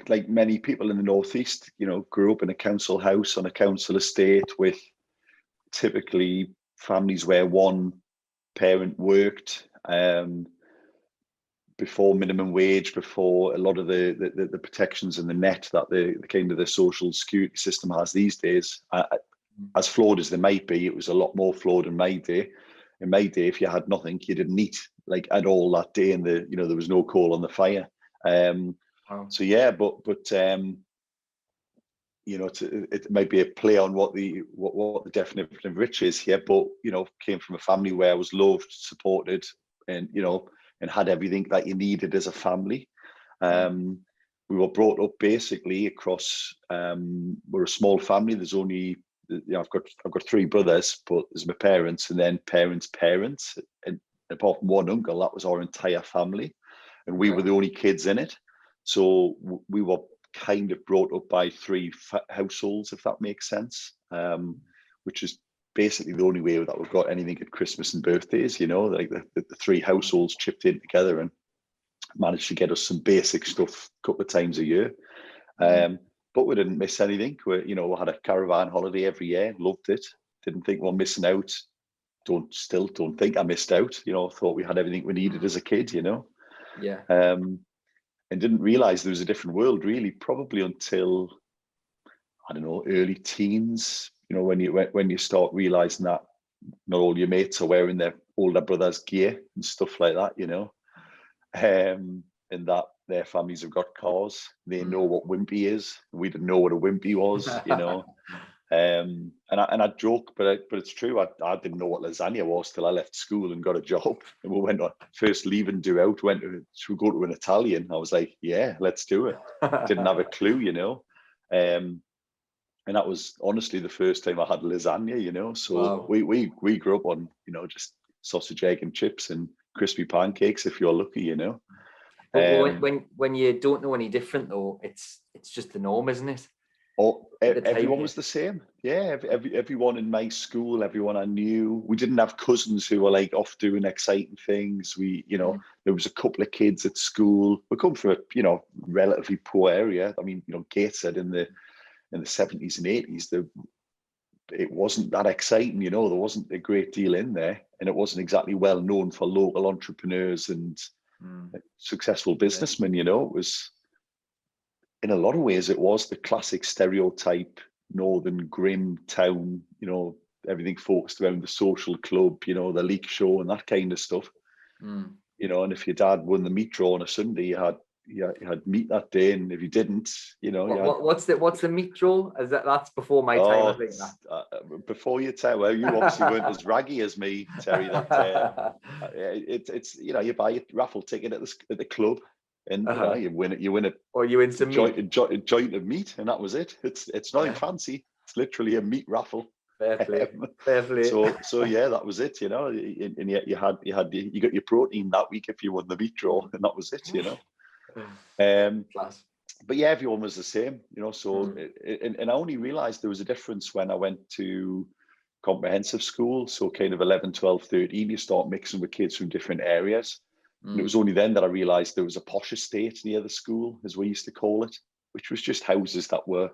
like many people in the Northeast, grew up in a council house on a council estate with typically families where one parent worked, before minimum wage, before a lot of the protections and the net that the kind of the social security system has these days. As flawed as they might be, it was a lot more flawed in my day. In my day, if you had nothing, you didn't eat like at all that day, and there was no coal on the fire. Wow. So yeah, but it might be a play on what the definition of rich is here, but came from a family where I was loved, supported, and and had everything that you needed as a family. We were brought up basically across. We're a small family. There's only I've got three brothers, but there's my parents and then parents' parents, and apart from one uncle, that was our entire family, and we were the only kids in it. So we were kind of brought up by three households, if that makes sense, which is basically the only way that we've got anything at Christmas and birthdays, like the three households chipped in together and managed to get us some basic stuff a couple of times a year. But we didn't miss anything. We had a caravan holiday every year, loved it, didn't think we were missing out. Don't think I missed out. Thought we had everything we needed as a kid, Yeah. And didn't realize there was a different world really, probably until, I don't know, early teens, when you start realizing that not all your mates are wearing their older brother's gear and stuff like that, and that their families have got cars. They know what wimpy is. We didn't know what a wimpy was, And I joke, but it's true. I didn't know what lasagna was till I left school and got a job. And we went on first leaving do out, went to go to an Italian. I was like, yeah, let's do it. Didn't have a clue, and that was honestly the first time I had lasagna, So wow. we grew up on, just sausage, egg, and chips and crispy pancakes if you're lucky, But when you don't know any different though, it's just the norm, isn't it? Oh, everyone was the same. Yeah, everyone in my school, everyone I knew. We didn't have cousins who were like off doing exciting things. There was a couple of kids at school. We come from a relatively poor area. I mean, Gateshead in the 70s and 80s, it wasn't that exciting. There wasn't a great deal in there, and it wasn't exactly well known for local entrepreneurs and successful businessmen. It was. In a lot of ways, it was the classic stereotype northern grim town, everything focused around the social club, the leak show and that kind of stuff. And if your dad won the meat draw on a Sunday, you had meat that day, and if you didn't, what's the meat draw? That's before my time, I think. Before your time, well, you obviously weren't as raggy as me, Terry. It's you buy a raffle ticket at the club. And you win it, or you win some joint of meat, and that was it. It's nothing fancy. It's literally a meat raffle. Fair play. So yeah, that was it. And yet you got your protein that week if you won the meat draw, and that was it. Class. But yeah, everyone was the same. So and I only realised there was a difference when I went to comprehensive school. So kind of 11, 12, 13, you start mixing with kids from different areas. And it was only then that I realised there was a posh estate near the school, as we used to call it, which was just houses that were,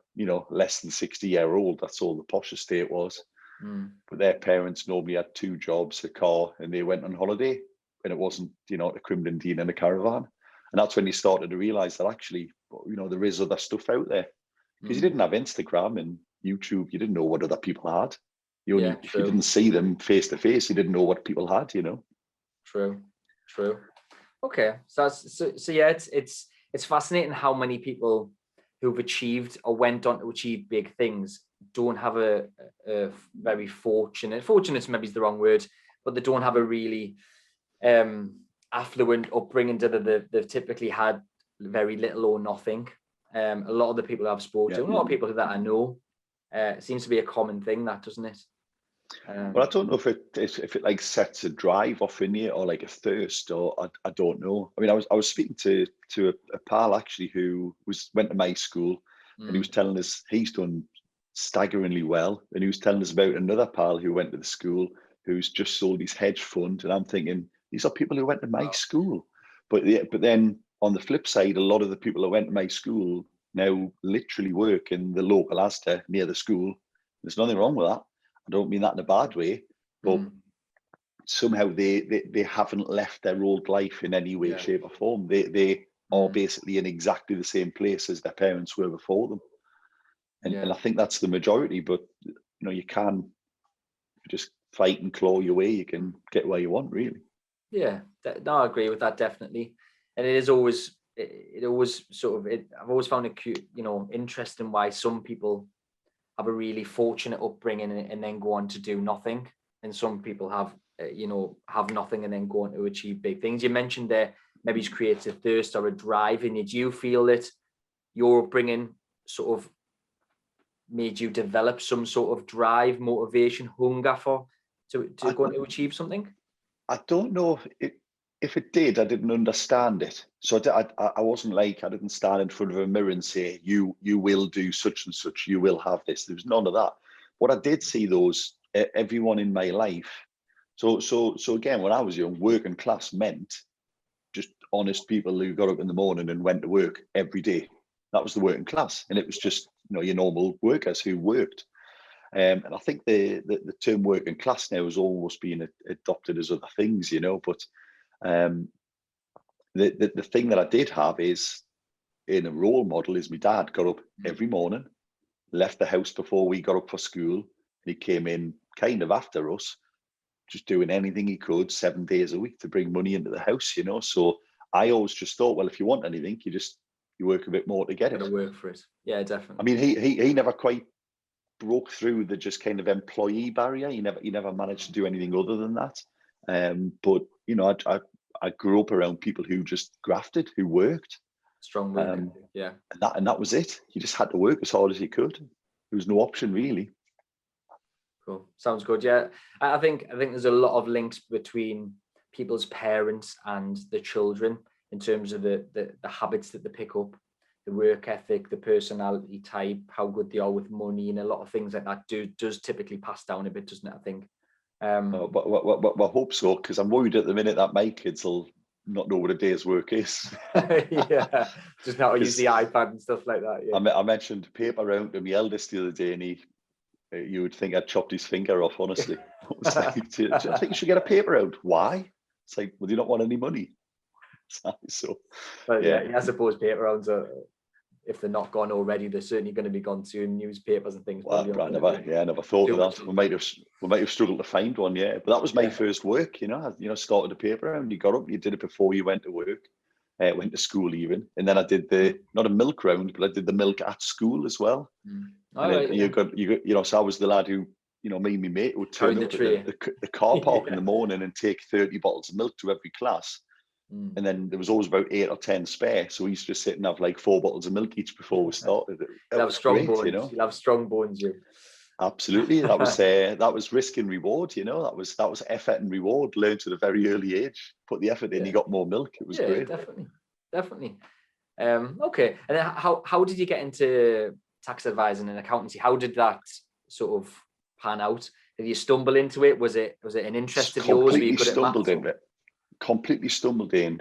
less than 60-year-old. That's all the posh estate was. But their parents normally had two jobs, a car, and they went on holiday. And it wasn't, a Crimdon Dean in a caravan. And that's when you started to realise that actually, there is other stuff out there. Because you didn't have Instagram and YouTube. You didn't know what other people had. If you didn't see them face to face, you didn't know what people had, True. Okay, so yeah, it's fascinating how many people who've achieved or went on to achieve big things don't have a very fortunate maybe is the wrong word, but they don't have a really affluent upbringing. They've typically had very little or nothing. A lot of the people I've spoken to, a lot of people that I know, it seems to be a common thing, that, doesn't it? Well, I don't know if it like sets a drive off in you or like a thirst, or I don't know. I mean, I was speaking to a pal actually who went to my school, and he was telling us he's done staggeringly well, and he was telling us about another pal who went to the school who's just sold his hedge fund, and I'm thinking these are people who went to my school, but then on the flip side, a lot of the people who went to my school now literally work in the local Asda near the school. There's nothing wrong with that. I don't mean that in a bad way, but somehow they haven't left their old life in any way, shape or form. They are basically in exactly the same place as their parents were before them. And I think that's the majority, but you know, you can just fight and claw your way, you can get where you want, really. Yeah, no, I agree with that, definitely. And it always sort of, I've always found it cute, you know, interesting why some people have a really fortunate upbringing and then go on to do nothing. And some people have, you know, have nothing and then go on to achieve big things. You mentioned there, maybe it's creative thirst or a drive in you. Do you feel that your upbringing sort of made you develop some sort of drive, motivation, hunger to go on to achieve something? I don't know if it did. I didn't understand it, so I wasn't like, I didn't stand in front of a mirror and say, you will do such and such, you will have this. There was none of that. What I did see, those everyone in my life. So again, when I was young, working class meant just honest people who got up in the morning and went to work every day. That was the working class, and it was just, you know, your normal workers who worked. And I think the term working class now has almost been adopted as other things, you know. But the thing that I did have is, in a role model, is my dad got up every morning, left the house before we got up for school, and he came in kind of after us, just doing anything he could 7 days a week to bring money into the house, you know. So I always just thought, well, if you want anything, you work a bit more to get it. Gotta work for it. Yeah, definitely. I mean, he never quite broke through the just kind of employee barrier. He never managed to do anything other than that. But you know, I grew up around people who just grafted, who worked. Strong work. Yeah. And that was it. You just had to work as hard as you could. There was no option, really. Cool. Sounds good. Yeah. I think there's a lot of links between people's parents and the children in terms of the habits that they pick up, the work ethic, the personality type, how good they are with money, and a lot of things like that does typically pass down a bit, doesn't it? I think. But I hope so, because I'm worried at the minute that my kids will not know what a day's work is. Yeah, just not use the iPad and stuff like that. Yeah. I mentioned paper round to my eldest the other day, and you would think I'd chopped his finger off, honestly. I was like, I think you should get a paper out. Why? It's like, well, do you not want any money? So, but yeah, I suppose paper rounds are, if they're not gone already, they're certainly going to be gone soon. Newspapers and things. Well, I never thought of that. We might have struggled to find one, yeah. But that was my first work, you know. I started a paper round. You got up, you did it before you went to work, went to school even, and then I did not a milk round, but I did the milk at school as well. You got, you know. So I was the lad who, you know, me and my mate would turn up at the car park in the morning and take 30 bottles of milk to every class. And then there was always about 8 or 10 spare, so we used to just sit and have like 4 bottles of milk each before we started. You'll have strong bones, you know. You'll have strong bones, you. Absolutely, that was risk and reward, you know. That was effort and reward learned at a very early age. Put the effort in, you got more milk. It was great. Definitely. Okay, and then how did you get into tax advising and accountancy? How did that sort of pan out? Did you stumble into it? Was it an interest of yours? Were you good at maths? Completely stumbled in.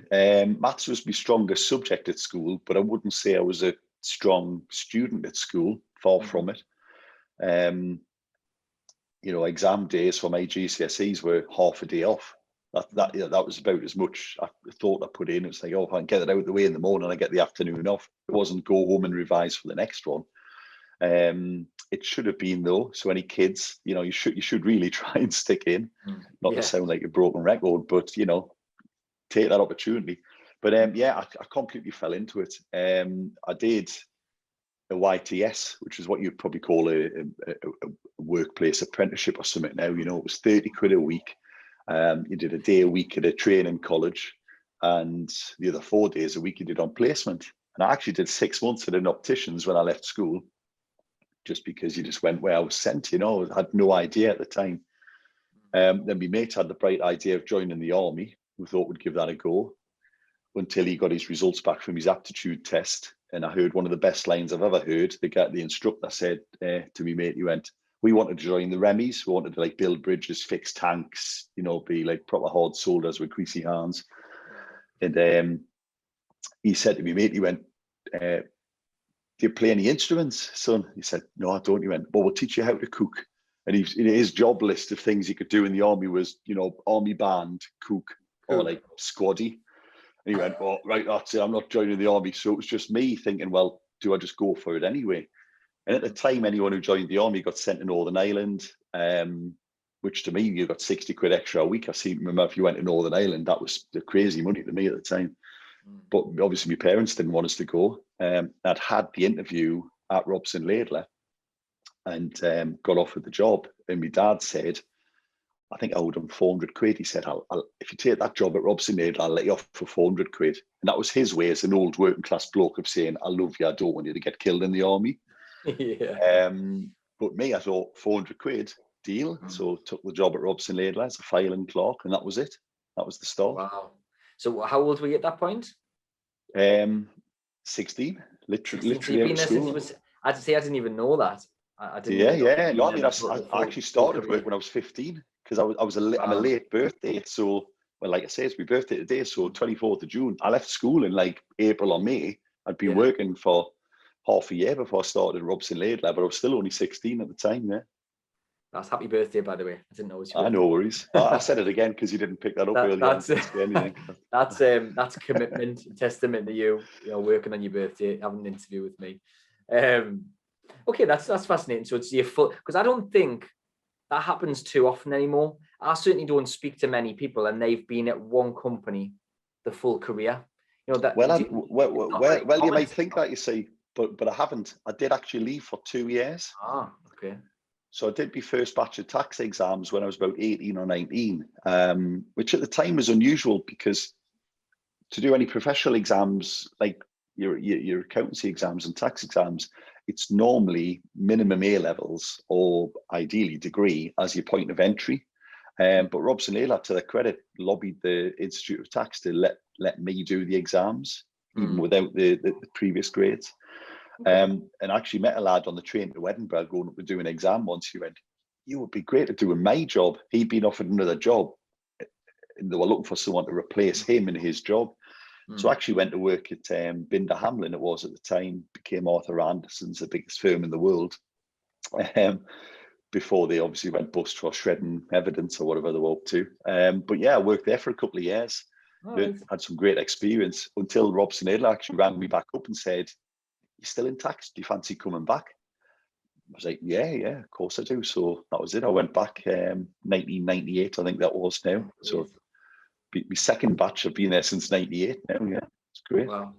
Maths was my strongest subject at school, but I wouldn't say I was a strong student at school. Far from it. You know, exam days for my GCSEs were half a day off. That was about as much I thought I put in. It was like, oh, if I can get it out of the way in the morning, I get the afternoon off. It wasn't go home and revise for the next one. It should have been, though. So any kids, you know, you should really try and stick in. Not to sound like a broken record, but you know, take that opportunity. But I completely fell into it. I did a YTS, which is what you'd probably call a workplace apprenticeship or something now. You know, it was 30 quid a week. You did a day a week at a training college, and the other 4 days a week you did on placement. And I actually did 6 months at an optician's when I left school, just because you just went where I was sent, you know. I had no idea at the time. Then my mate had the bright idea of joining the army. We thought we'd give that a go, until he got his results back from his aptitude test. And I heard one of the best lines I've ever heard. The instructor said to me, mate, he went, we wanted to join the Remmies. We wanted to like build bridges, fix tanks, you know, be like proper hard soldiers with greasy hands. And he said to me, mate, he went, do you play any instruments, son? He said, no, I don't. He went, well, we'll teach you how to cook. And his job list of things he could do in the army was, army band, cook, or like squaddy. And he went, oh, right, that's it. I'm not joining the army. So it was just me thinking, well, do I just go for it anyway? And at the time, anyone who joined the army got sent to Northern Ireland, which to me, you got 60 quid extra a week. I seem to remember if you went to Northern Ireland, that was the crazy money to me at the time. But obviously my parents didn't want us to go. I'd had the interview at Robson Laidler and got offered the job. And my dad said, I think I owed him 400 quid. He said, if you take that job at Robson Laidler, I'll let you off for 400 quid. And that was his way as an old working class bloke of saying, I love you, I don't want you to get killed in the army. Yeah. But me, I thought 400 quid, deal. So took the job at Robson Laidler as a filing clerk, and that was it. That was the start. Wow. So how old were you at that point? 16, literally You've been there since you was, I didn't even know that. I didn't. Yeah. No, I mean, I actually started work when I was 15 because I'm a late birthday. So, well, like I say, it's my birthday today. So 24th of June, I left school in like April or May. I'd been working for half a year before I started Robson Laidler, but I was still only 16 at the time. Yeah. That's happy birthday, by the way. I didn't know it was your birthday. No worries. I said it again because you didn't pick that up earlier. That's commitment, testament to you working on your birthday, having an interview with me. Okay, that's fascinating. So it's your full, because I don't think that happens too often anymore. I certainly don't speak to many people and they've been at one company the full career. That. Well, you might think that, you see, but I haven't. I did actually leave for 2 years. Okay. So I did my first batch of tax exams when I was about 18 or 19, which at the time was unusual because to do any professional exams, like your accountancy exams and tax exams, it's normally minimum A levels or ideally degree as your point of entry. But Robson Laidler, to their credit, lobbied the Institute of Tax to let me do the exams, even without the previous grades. And actually met a lad on the train to Edinburgh going up to do an exam once. He went, you would be great at doing my job. He'd been offered another job and they were looking for someone to replace him in his job. So I actually went to work at Binder Hamlin, it was at the time, became Arthur Anderson's, the biggest firm in the world, before they obviously went bust for shredding evidence or whatever they were up to. But yeah, I worked there for a couple of years. Had some great experience until Robson Laidler actually rang me back up and said, you're still in tax? Do you fancy coming back? I was like, yeah, of course I do. So that was it. I went back 1998, I think that was now. So my second batch, I've been there since 98 now. Yeah, it's great. Wow.